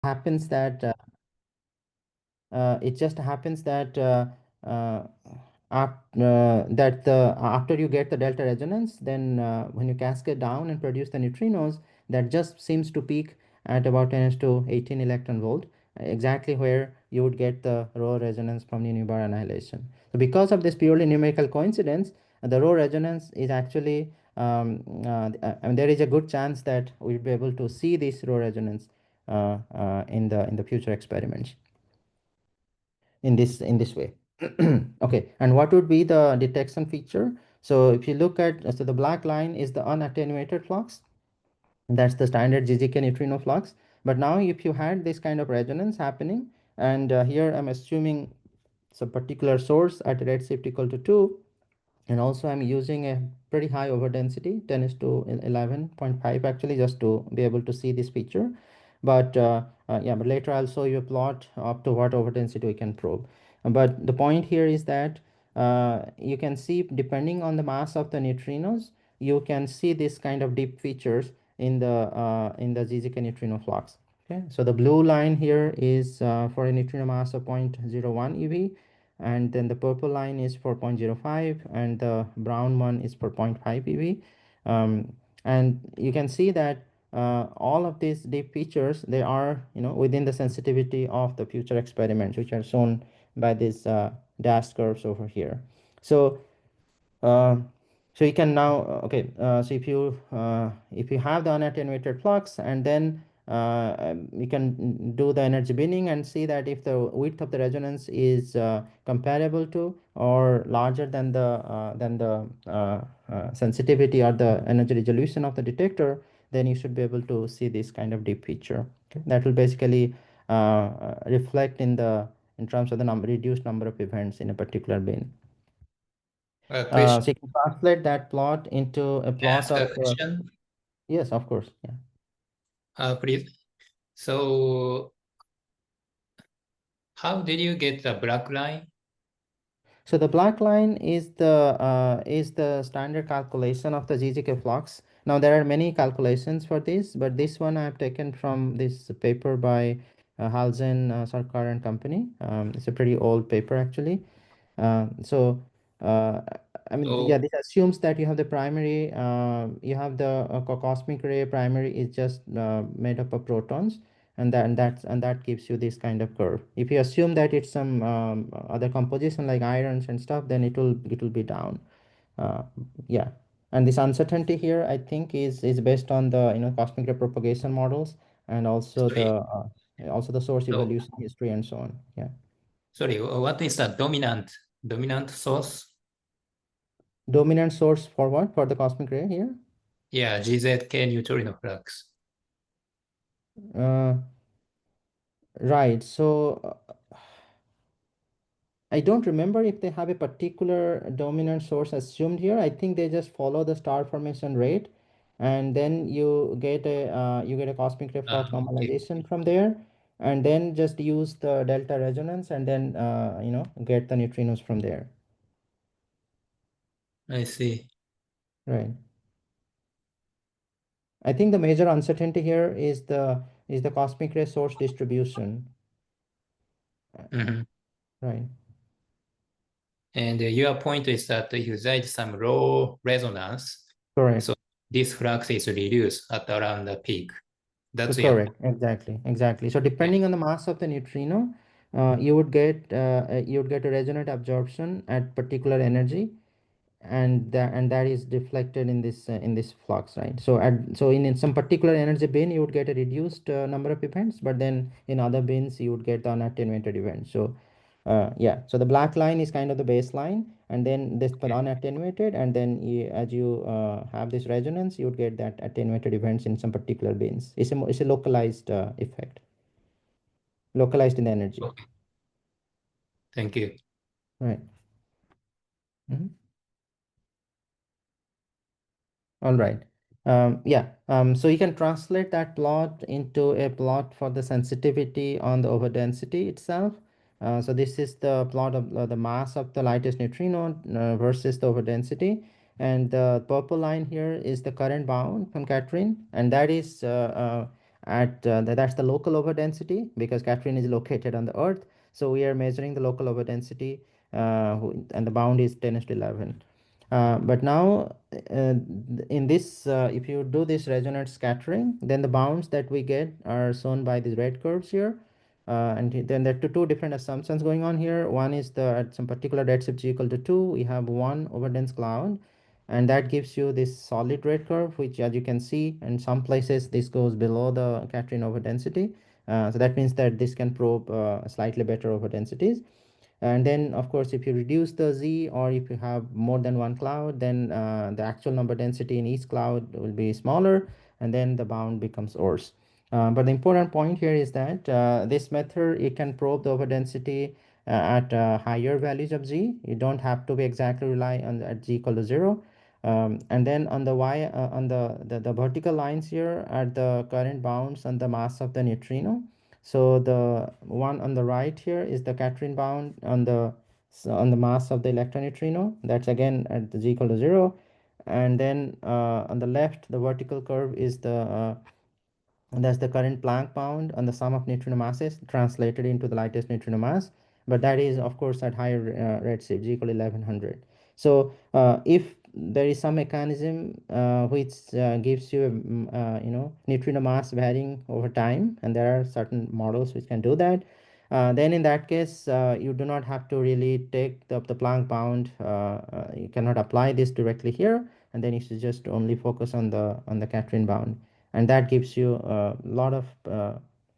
happens that it just happens that after you get the delta resonance, then when you cascade down and produce the neutrinos, that just seems to peak at about 10 to 18 electron volt, exactly where you would get the rho resonance from the unibar annihilation. So because of this purely numerical coincidence, the rho resonance is actually I mean, there is a good chance that we'll be able to see this rho resonance in the future experiments in this way. Okay, and what would be the detection feature? So if you look at, so the black line is the unattenuated flux. That's the standard GGK neutrino flux. But now if you had this kind of resonance happening, and here I'm assuming some particular source at redshift equal to 2, and also I'm using a pretty high over density, 10 is to 11.5 actually, just to be able to see this feature. But yeah, but later I'll show you a plot up to what over density we can probe. But the point here is that you can see, depending on the mass of the neutrinos, you can see this kind of deep features in the GGK neutrino flux. Okay, so the blue line here is for a neutrino mass of 0.01 eV, and then the purple line is for 0.05, and the brown one is for 0.5 eV. And you can see that all of these deep features, they are within the sensitivity of the future experiments, which are shown by these dashed curves over here. So uh, so you can now okay, so if you have the unattenuated flux, and then you can do the energy binning and see that if the width of the resonance is comparable to or larger than the sensitivity or the energy resolution of the detector, then you should be able to see this kind of deep feature. Okay, that will basically reflect in terms of the reduced number of events in a particular bin. Question. So you can translate that plot into a plot Ask a of question, yes, of course, yeah. please. So, how did you get the black line? So the black line is the standard calculation of the GGK flux. Now there are many calculations for this, but this one I have taken from this paper by Halzen, Sarkar and company. It's a pretty old paper actually. So I mean, yeah, So, this assumes that you have the primary, you have the cosmic ray primary is just made up of protons, and that gives you this kind of curve. If you assume that it's some other composition like irons and stuff, then it will be down. Uh, yeah, and this uncertainty here, I think, is based on the cosmic ray propagation models, and sorry. also the source So, evolution history and so on. Yeah. sorry, what is the dominant source? Dominant source for what? For the cosmic ray here? Yeah, GZK neutrino flux. Uh, right. So I don't remember if they have a particular dominant source assumed here. I think they just follow the star formation rate, and then you get a cosmic ray flux Okay, normalization from there, and then just use the delta resonance, and then get the neutrinos from there. I see. Right. I think the major uncertainty here is the cosmic ray source distribution. Mhm. Right. And your point is that you did some low resonance, Correct. so this flux is reduced at around the peak. That's your Correct, exactly. So point. depending on the mass of the neutrino, you would get a resonant absorption at particular energy, and that is deflected in this flux, right? So in some particular energy bin, you would get a reduced number of events, but then in other bins you would get the unattenuated events. So yeah, so the black line is kind of the baseline, and then this for the unattenuated, and then as you have this resonance, you would get that attenuated events in some particular bins. It's a localized effect, localized in the energy. Okay, thank you. Right. Mhm. All right. Yeah. So you can translate that plot into a plot for the sensitivity on the overdensity itself. So this is the plot of the mass of the lightest neutrino versus the overdensity. And the purple line here is the current bound from Catherine. And that is, that's the local overdensity, because Catherine is located on the Earth. So we are measuring the local overdensity, and the bound is 10^11. But now, in this, if you do this resonant scattering, then the bounds that we get are shown by these red curves here. And then there are two different assumptions going on here. One is at some particular redshift g equal to 2, we have one overdense cloud, and that gives you this solid red curve, which, as you can see, in some places this goes below the Catherine overdensity. So that means that this can probe slightly better overdensities. And then, of course, if you reduce the z, or if you have more than one cloud, then the actual number density in each cloud will be smaller, and then the bound becomes worse. But the important point here is that this method, it can probe the overdensity at higher values of z. You don't have to be exactly rely on at z equal to 0. And then on the y, on the vertical lines here are the current bounds on the mass of the neutrino. So the one on the right here is the Catherine bound on the mass of the electron neutrino. That's again at the z equal to 0. And then on the left, the vertical curve is that's the current Planck bound on the sum of neutrino masses translated into the lightest neutrino mass. But that is, of course, at higher redshift, g equal to 1100. So if there is some mechanism which gives you neutrino mass varying over time, and there are certain models which can do that, then in that case you do not have to really take the Planck bound. You cannot apply this directly here, and then you should just only focus on the Catherine bound, and that gives you a lot of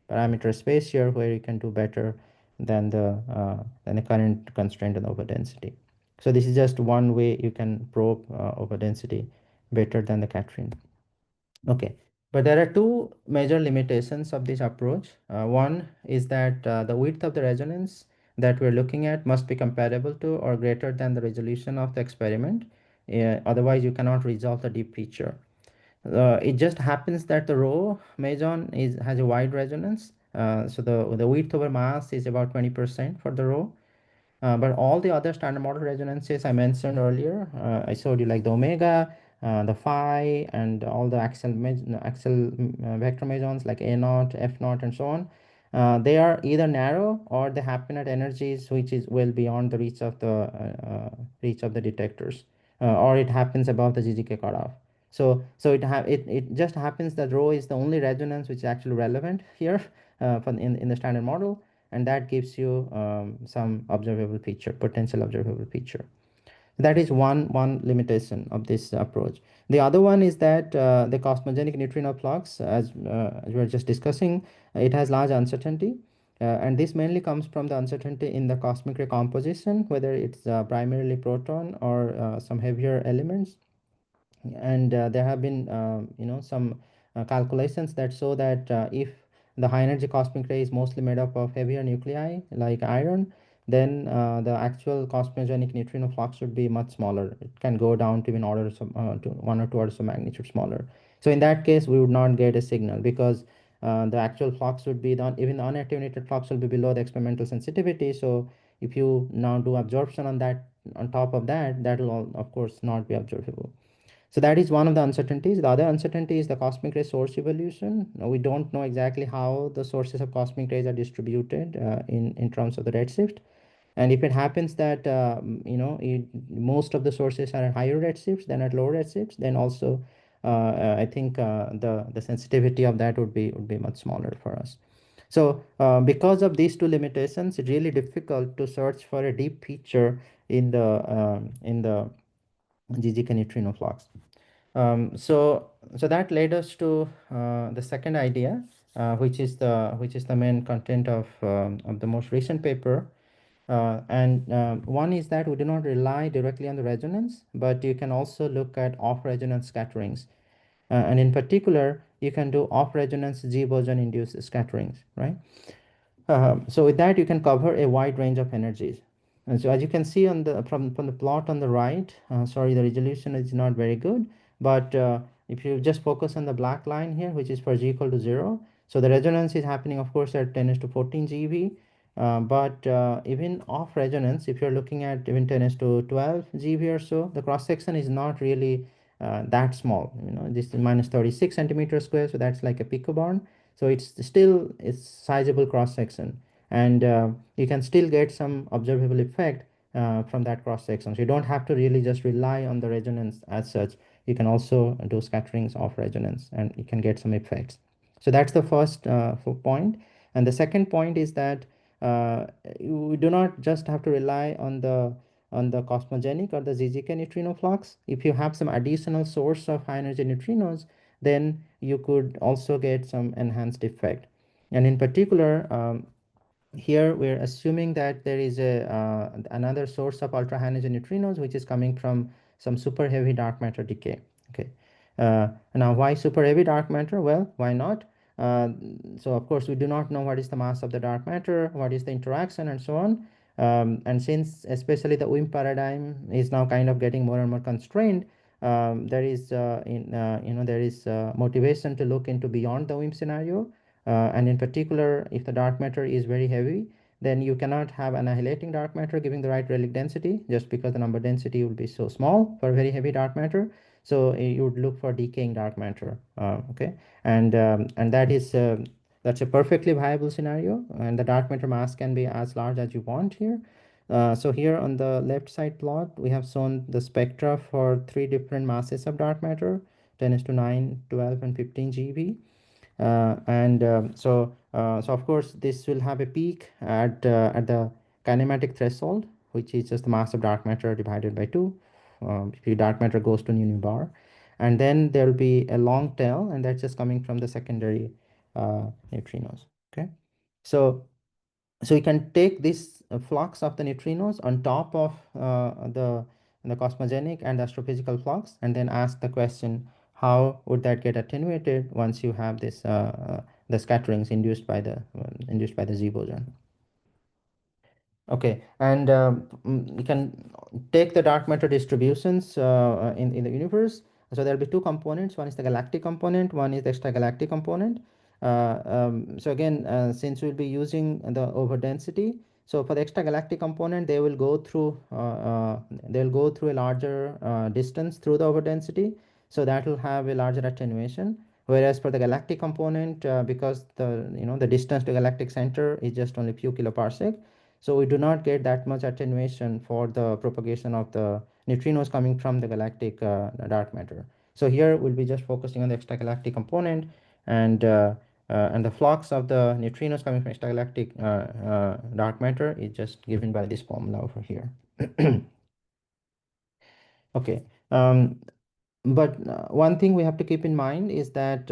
parameter space here where you can do better than the current constraint on overdensity. So this is just one way you can probe overdensity better than the Catherine. Okay, but there are two major limitations of this approach. One is that the width of the resonance that we're looking at must be comparable to or greater than the resolution of the experiment. Otherwise, you cannot resolve the deep feature. It just happens that the rho meson has a wide resonance. So the width over mass is about 20% for the rho. But all the other standard model resonances I mentioned earlier, I showed you, like the omega, the phi, and all the axial vector mesons like A naught, F naught, and so on. They are either narrow, or they happen at energies which is well beyond the reach of the detectors, or it happens above the GGK cutoff. So it just happens that rho is the only resonance which is actually relevant here in the standard model, and that gives you some observable feature, potential observable feature. That is one limitation of this approach. The other one is that the cosmogenic neutrino flux, as we were just discussing, it has large uncertainty. And this mainly comes from the uncertainty in the cosmic ray composition, whether it's primarily proton or some heavier elements. And there have been some calculations that show that if the high energy cosmic ray is mostly made up of heavier nuclei like iron, then the actual cosmogenic neutrino flux would be much smaller. It can go down to even orders of to 1 or 2 orders of magnitude smaller. So in that case, we would not get a signal, because the actual flux would be even the unattenuated flux will be below the experimental sensitivity. So if you now do absorption on that, on top of that, that will all, of course, not be observable. So that is one of the uncertainties. The other uncertainty is the cosmic ray source evolution. Now, we don't know exactly how the sources of cosmic rays are distributed in terms of the redshift. And if it happens that most of the sources are at higher redshifts than at lower redshifts, then also I think the sensitivity of that would be much smaller for us. So because of these two limitations, it's really difficult to search for a deep feature in the GGK neutrino flux. So that led us to the second idea, which is the main content of the most recent paper. And one is that we do not rely directly on the resonance, but you can also look at off-resonance scatterings. And in particular, you can do off-resonance G boson-induced scatterings, right? So with that, you can cover a wide range of energies. And so as you can see on from the plot on the right, sorry, the resolution is not very good, but if you just focus on the black line here, which is for G equal to 0, so the resonance is happening, of course, at 10^14 GeV. But even off resonance, if you're looking at even 10^12 GeV or so, the cross section is not really that small. This is minus 36 centimeters square, so that's like a picobarn. So it's sizable cross section, and you can still get some observable effect from that cross section. So you don't have to really just rely on the resonance as such. You can also do scatterings of resonance, and you can get some effects. So that's the first point. And the second point is that we do not just have to rely on the cosmogenic or the ZZK neutrino flux. If you have some additional source of high energy neutrinos, then you could also get some enhanced effect. And in particular, here we're assuming that there is a another source of ultra high energy neutrinos, which is coming from some super heavy dark matter decay. Okay. Now, why super heavy dark matter? Well, why not? uh, so of course we do not know what is the mass of the dark matter, what is the interaction, and so on. And since especially the WIMP paradigm is now kind of getting more and more constrained, there is there is motivation to look into beyond the WIMP scenario. And in particular, if the dark matter is very heavy, then you cannot have annihilating dark matter giving the right relic density, just because the number density will be so small for very heavy dark matter. So you would look for decaying dark matter. Okay. And that's a perfectly viable scenario, and the dark matter mass can be as large as you want here. So here on the left side plot, we have shown the spectra for three different masses of dark matter: 10 is to 9, 12, and 15 GeV. So of course this will have a peak at the kinematic threshold, which is just the mass of dark matter divided by 2. If dark matter goes to nu bar, and then there will be a long tail, and that's just coming from the secondary neutrinos. Okay. So so you can take this flux of the neutrinos on top of the cosmogenic and astrophysical flux, and then ask the question, how would that get attenuated once you have this the scatterings induced by the Z boson. Okay, and you can take the dark matter distributions in the universe. So there will be two components. One is the galactic component, one is the extragalactic component. So again, since we'll be using the overdensity, so for the extragalactic component, they will go through a larger distance through the overdensity, so that will have a larger attenuation. Whereas for the galactic component, because the distance to galactic center is just only few kiloparsec, so we do not get that much attenuation for the propagation of the neutrinos coming from the galactic dark matter. So here we'll be just focusing on the extragalactic component, and the flux of the neutrinos coming from extragalactic dark matter is just given by this formula over here. Okay. But one thing we have to keep in mind is that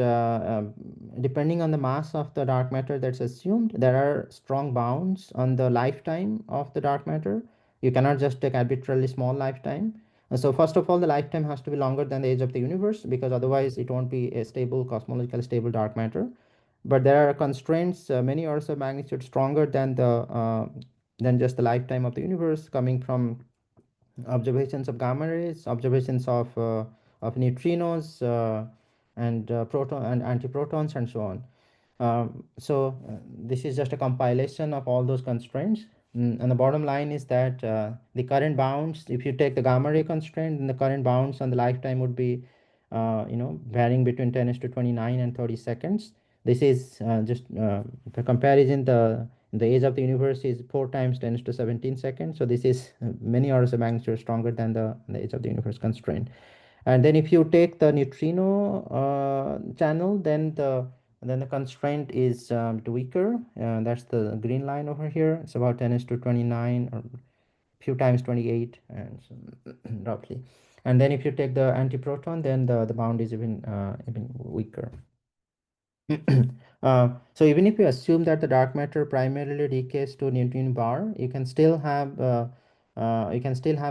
depending on the mass of the dark matter that's assumed, there are strong bounds on the lifetime of the dark matter. You cannot just take arbitrarily small lifetime. So first of all, the lifetime has to be longer than the age of the universe, because otherwise it won't be a stable, cosmologically stable dark matter. But there are constraints, many orders of magnitude stronger than just the lifetime of the universe, coming from observations of gamma rays, observations of neutrinos, and proton and antiprotons, and so on. This is just a compilation of all those constraints. And the bottom line is that the current bounds, if you take the gamma ray constraint, then the current bounds on the lifetime would be, varying between 10 is to 29 and 30 seconds. This is just for comparison, the age of the universe is 4 times 10 to 17 seconds. So this is many orders of magnitude stronger than the age of the universe constraint. And then if you take the neutrino channel, then the constraint is weaker. That's the green line over here. It's about 10 to 29, or few times 28, and so, roughly. And then if you take the antiproton, then the bound is even weaker. So even if you assume that the dark matter primarily decays to neutrino bar, you can still have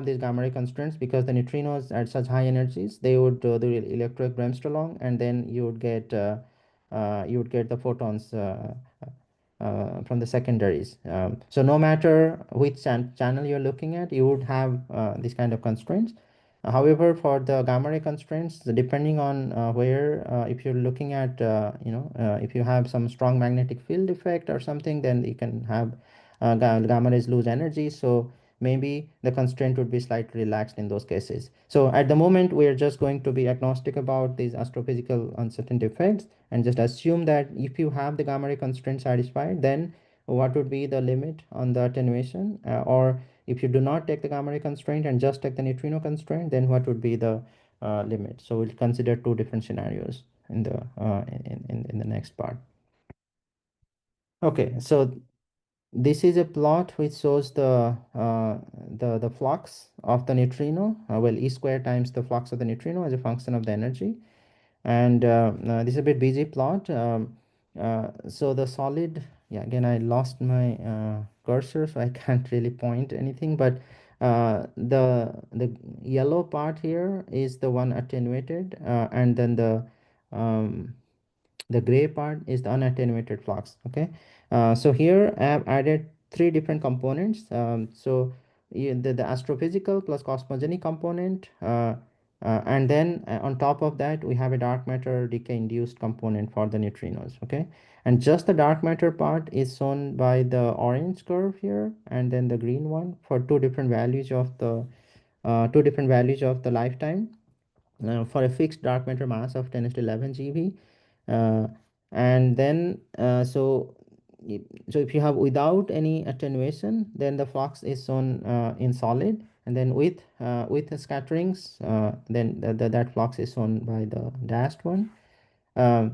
these gamma ray constraints, because the neutrinos at such high energies, they would do the electroic bremsstrahlung, and then you would get the photons from the secondaries. So no matter which channel you're looking at, you would have these kind of constraints. However, for the gamma ray constraints, depending on where, if you're looking at, if you have some strong magnetic field effect or something, then you can have gamma rays lose energy. So maybe the constraint would be slightly relaxed in those cases. So at the moment, we are just going to be agnostic about these astrophysical uncertainty effects and just assume that if you have the gamma ray constraint satisfied, then what would be the limit on the attenuation, or if you do not take the gamma ray constraint and just take the neutrino constraint, then what would be the limit? So we'll consider two different scenarios in the in the next part. Okay, so this is a plot which shows the flux of the neutrino, well, E square times the flux of the neutrino as a function of the energy. And this is a bit busy plot. So the solid, yeah, again, I lost my cursor, so I can't really point anything, but the yellow part here is the one attenuated, and then the gray part is the unattenuated flux. Okay, so here I have added three different components. So the astrophysical plus cosmogenic component, and then on top of that we have a dark matter decay induced component for the neutrinos. Okay, and just the dark matter part is shown by the orange curve here, and then the green one for two different values of the lifetime, for a fixed dark matter mass of 10 to 11 GeV. uh, and then so if you have without any attenuation, then the flux is shown in solid, and then with the scatterings, then that flux is shown by the dashed one.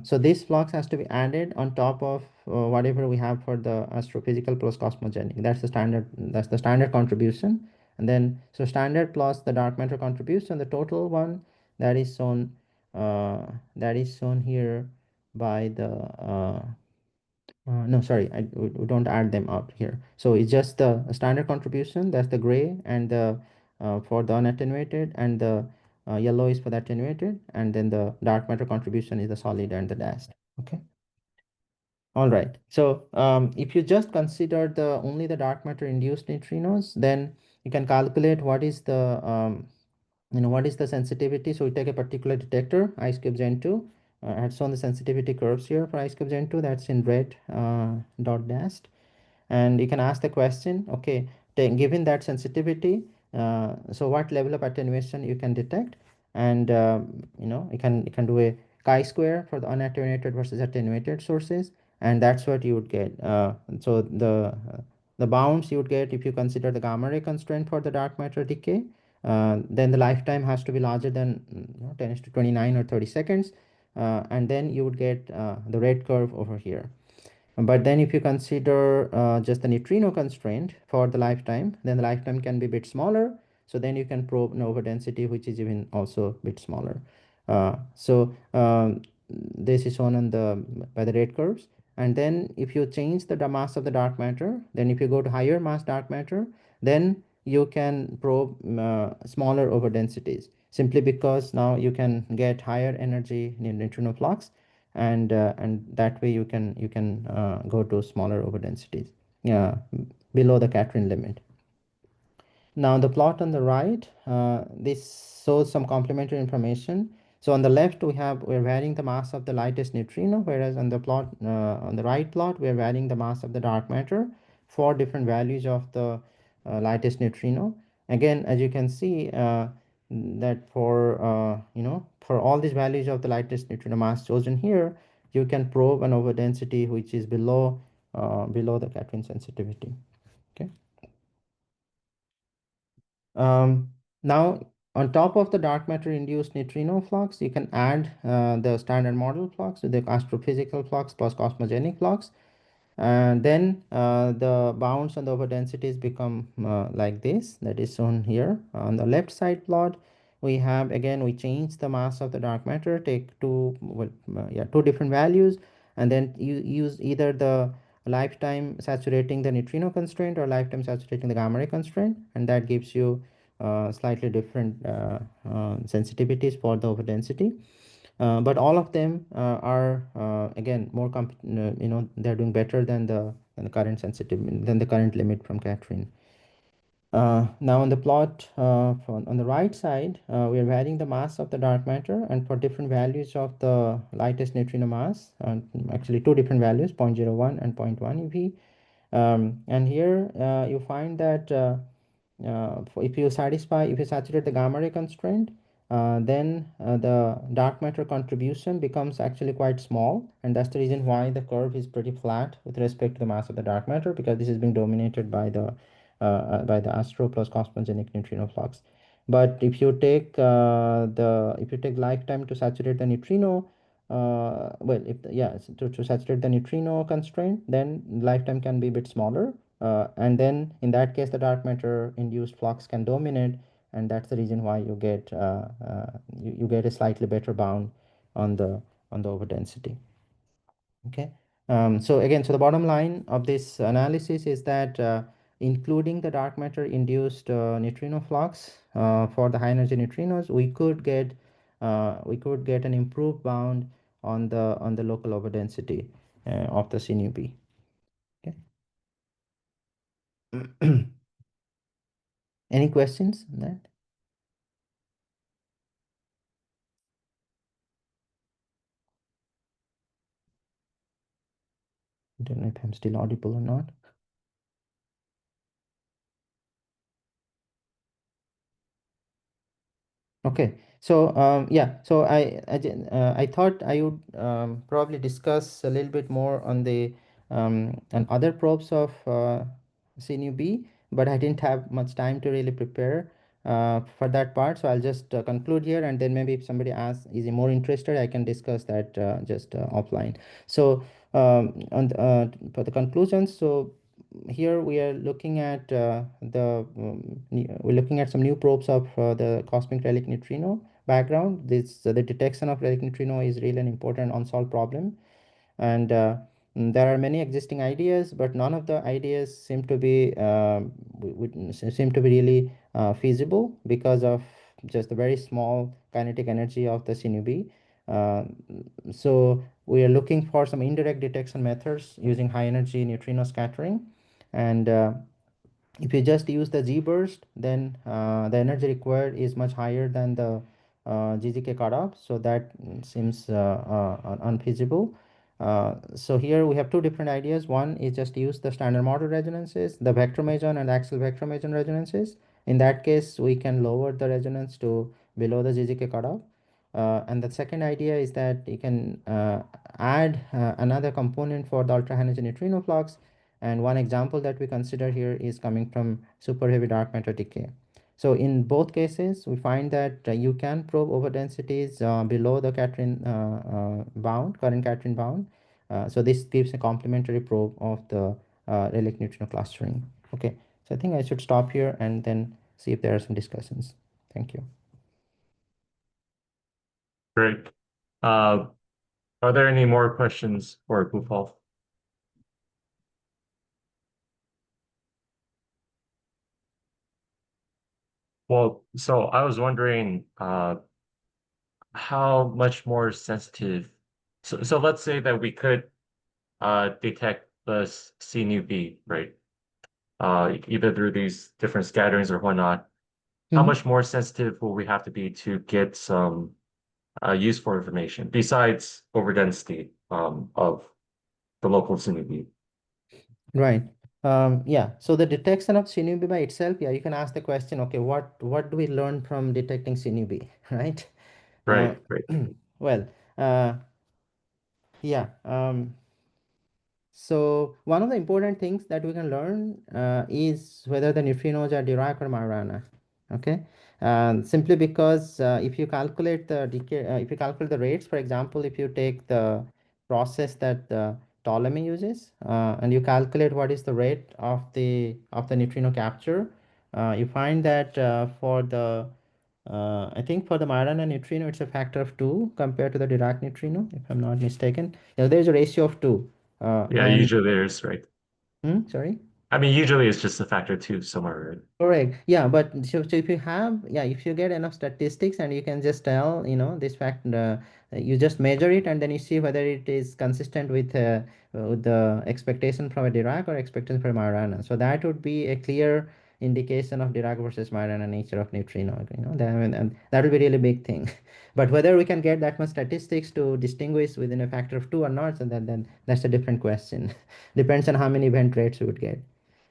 So this flux has to be added on top of whatever we have for the astrophysical plus cosmogenic. That's the standard contribution. And then so standard plus the dark matter contribution, the total one, that is shown here by the no, sorry, we don't add them out here. So it's just the standard contribution, that's the gray, and the for the unattenuated, and the yellow is for the attenuated, and then the dark matter contribution is the solid and the dashed. Okay. All right. So if you just consider the only the dark matter induced neutrinos, then you can calculate what is the what is the sensitivity. So we take a particular detector, ice cube Gen 2. I have shown the sensitivity curves here for ice cube Gen 2. That's in red dot dashed. And you can ask the question, okay, given that sensitivity, so what level of attenuation you can detect? And you can do a chi-square for the unattenuated versus attenuated sources, and that's what you would get. So the bounds you would get if you consider the gamma ray constraint for the dark matter decay, then the lifetime has to be larger than 10 to 29 or 30 seconds, and then you would get the red curve over here. But then if you consider just the neutrino constraint for the lifetime, then the lifetime can be a bit smaller. So then you can probe an overdensity, which is even also a bit smaller. So this is shown on by the red curves. And then if you change the mass of the dark matter, then if you go to higher mass dark matter, then you can probe smaller overdensities, simply because now you can get higher energy in neutrino flux, and that way you can go to smaller overdensities, yeah, below the Catherine limit. Now the plot on the right, this shows some complementary information. So on the left we're varying the mass of the lightest neutrino, whereas on the plot on the right plot we're varying the mass of the dark matter for different values of the lightest neutrino. Again, as you can see, that for all these values of the lightest neutrino mass chosen here, you can probe an overdensity which is below the Catherine sensitivity. Okay. Now, on top of the dark matter induced neutrino flux, you can add the standard model flux with the astrophysical flux plus cosmogenic flux. And then the bounds on the overdensities become like this, that is shown here. On the left side plot, we have, again, we change the mass of the dark matter, take two different values, and then you use either the lifetime saturating the neutrino constraint or lifetime saturating the gamma ray constraint, and that gives you slightly different sensitivities for the overdensity. But all of them are again they're doing better than the current limit from Catherine. Now on the plot on the right side, we are varying the mass of the dark matter, and for different values of the lightest neutrino mass, actually two different values, 0.01 and 0.1 eV. And here you find that if you saturate the gamma ray constraint, then the dark matter contribution becomes actually quite small, and that's the reason why the curve is pretty flat with respect to the mass of the dark matter, because this is being dominated by the astro plus cosmogenic neutrino flux. But if you take lifetime to saturate the neutrino, well, if yeah, to saturate the neutrino constraint, then lifetime can be a bit smaller, and then in that case the dark matter induced flux can dominate, and that's the reason why you get a slightly better bound on the overdensity. Okay. So the bottom line of this analysis is that including the dark matter induced neutrino flux for the high energy neutrinos, we could get an improved bound on the local overdensity of the CNUB. Okay. Any questions on that? I don't know if I'm still audible or not. Okay, so yeah, so I thought I would probably discuss a little bit more on the on other probes of CNUB, but I didn't have much time to really prepare for that part. So I'll just conclude here, and then maybe if somebody asks, is he more interested, I can discuss that just offline. So for the conclusions, so here we are looking at we're looking at some new probes of the cosmic relic neutrino background. The detection of relic neutrino is really an important unsolved problem, and there are many existing ideas, but none of the ideas seem to be really feasible because of just the very small kinetic energy of the CNUB. Uh, so we are looking for some indirect detection methods using high energy neutrino scattering, and if you just use the G burst, then the energy required is much higher than the GGK cutoff, so that seems unfeasible. So here we have two different ideas. One is just use the standard model resonances, the vector meson and axial vector meson resonances. In that case, we can lower the resonance to below the GGK cutoff. And the second idea is that you can add another component for the ultra high energy neutrino flux, and one example that we consider here is coming from super heavy dark matter decay. So in both cases, we find that you can probe overdensities below the current Catriin bound. So this gives a complementary probe of the relic neutrino clustering. Okay, so I think I should stop here and then see if there are some discussions. Thank you. Great. Are there any more questions for Bhupal? Well, so I was wondering how much more sensitive. So let's say that we could detect the CNUB, right? Either through these different scatterings or whatnot. How much more sensitive will we have to be to get some useful information besides overdensity of the local CNUB? Right. Yeah. So the detection of CNUB by itself, yeah, you can ask the question, okay, what do we learn from detecting CNUB, right? Uh, Right, right. well, yeah. So one of the important things that we can learn is whether the neutrinos are Dirac or Majorana. Okay, simply because if you calculate the decay, if you calculate the rates, for example, if you take the process that Ptolemy uses and you calculate what is the rate of the neutrino capture, you find that for the I think for the Majorana neutrino, it's a factor of 2 compared to the Dirac neutrino, if I'm not mistaken. Yeah, there's a ratio of 2. Yeah, And usually there's, right. sorry. I mean, usually it's just a factor two somewhere, right? Correct. Yeah, but so if you have, yeah, if you get enough statistics and you can just tell, this fact, you just measure it and then you see whether it is consistent with the expectation from a Dirac or expectation from Majorana. So that would be a clear indication of Dirac versus Majorana nature of neutrino. And that would be really big thing. But whether we can get that much statistics to distinguish within a factor of 2 or not, so then that's a different question. Depends on how many event rates we would get.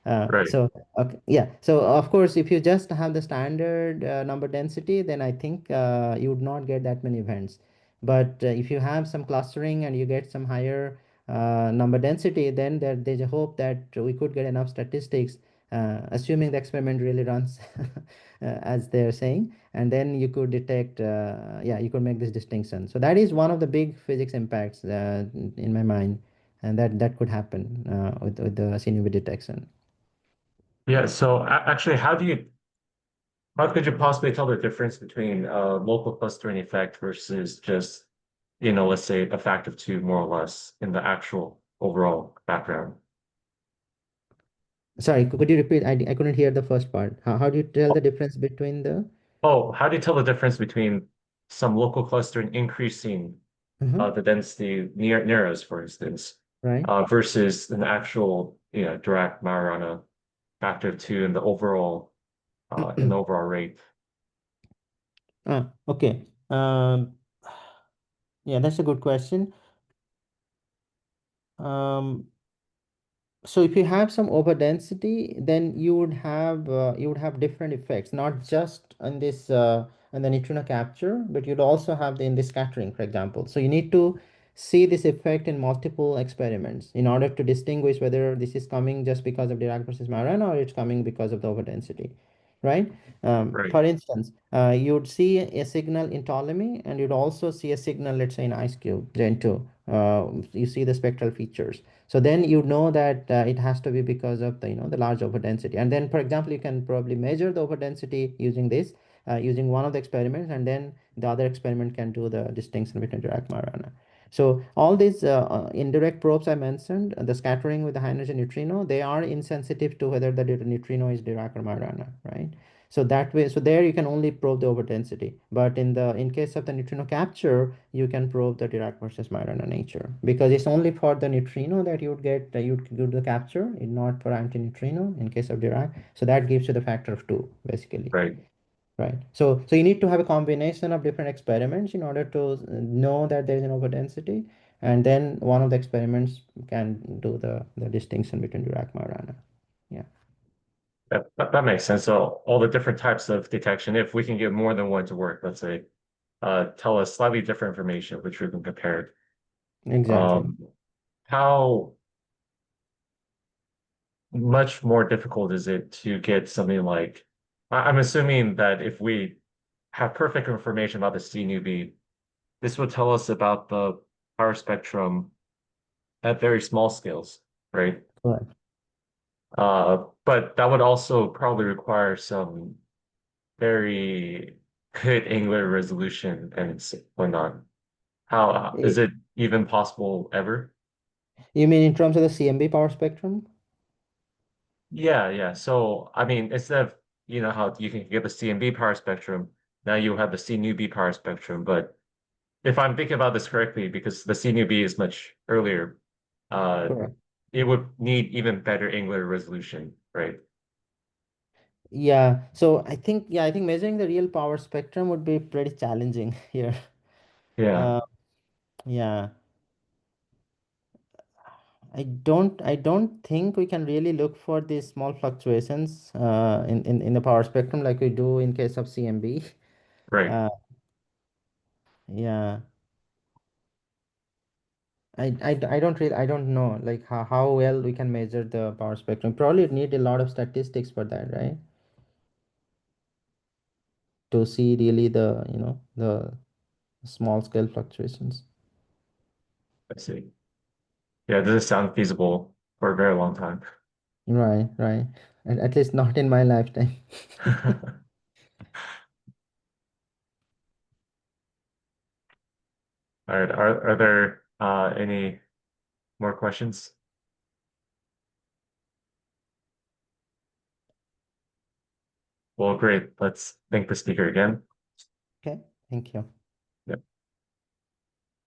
Right. So okay, yeah. So of course, if you just have the standard number density, then I think you would not get that many events. But if you have some clustering and you get some higher number density, then there's a hope that we could get enough statistics, assuming the experiment really runs as they're saying, and then you could detect, yeah, you could make this distinction. So that is one of the big physics impacts in my mind, and that could happen with the CNUV detection. Yeah. So actually, how could you possibly tell the difference between local clustering effect versus just, let's say a factor of two more or less in the actual overall background? Sorry, could you repeat? I couldn't hear the first part. How do you tell the difference between the? Oh, how do you tell the difference between some local clustering increasing Uh-huh, the density near us, for instance, right. versus an actual, direct Majorana factor of two in the overall rate? Okay. Yeah, that's a good question. Um, so if you have some overdensity, then you would have different effects, not just on this on the neutrino capture, but you'd also have in the scattering, for example. So you need to see this effect in multiple experiments in order to distinguish whether this is coming just because of Dirac versus Majorana or it's coming because of the overdensity, right? Right. For instance, you'd see a signal in Ptolemy, and you'd also see a signal, let's say, in Ice Cube, Gen 2. You see the spectral features. So then you know that it has to be because of the the large overdensity. And then, for example, you can probably measure the overdensity using this, using one of the experiments, and then the other experiment can do the distinction between Dirac Majorana. So all these indirect probes I mentioned, the scattering with the high energy neutrino, they are insensitive to whether the neutrino is Dirac or Majorana, right? So that way, so there you can only probe the overdensity. But in case of the neutrino capture, you can probe the Dirac versus Majorana nature, because it's only for the neutrino that you would get you'd do the capture, and not for anti-neutrino in case of Dirac. So that gives you the factor of two, basically. Right. Right. So you need to have a combination of different experiments in order to know that there is an overdensity, and then one of the experiments can do the distinction between Dirac Majorana. Yeah. That makes sense. So all the different types of detection, if we can get more than one to work, let's say, tell us slightly different information, which we can compare. Exactly. Um, how much more difficult is it to get something like, I'm assuming that if we have perfect information about the C nu B, this would tell us about the power spectrum at very small scales, right? Correct. But that would also probably require some very good angular resolution and whatnot. How is Eh, it even possible ever? You mean in terms of the CMB power spectrum? Yeah, yeah. So I mean, instead of how you can get the CMB power spectrum, now you have the C nu B power spectrum. But if I'm thinking about this correctly, because the C nu B is much earlier, uh, Correct. it would need even better angular resolution, right? Yeah. So I think measuring the real power spectrum would be pretty challenging here. Yeah, Uh, yeah. I don't think we can really look for these small fluctuations in the power spectrum like we do in case of CMB. right. Uh, yeah. I don't know like how well we can measure the power spectrum. Probably need a lot of statistics for that, right? To see really the small scale fluctuations. I see. Yeah, doesn't sound feasible for a very long time. Right, right. At least not in my lifetime. All right. Are there any more questions? Well, great. Let's thank the speaker again. Okay, thank you.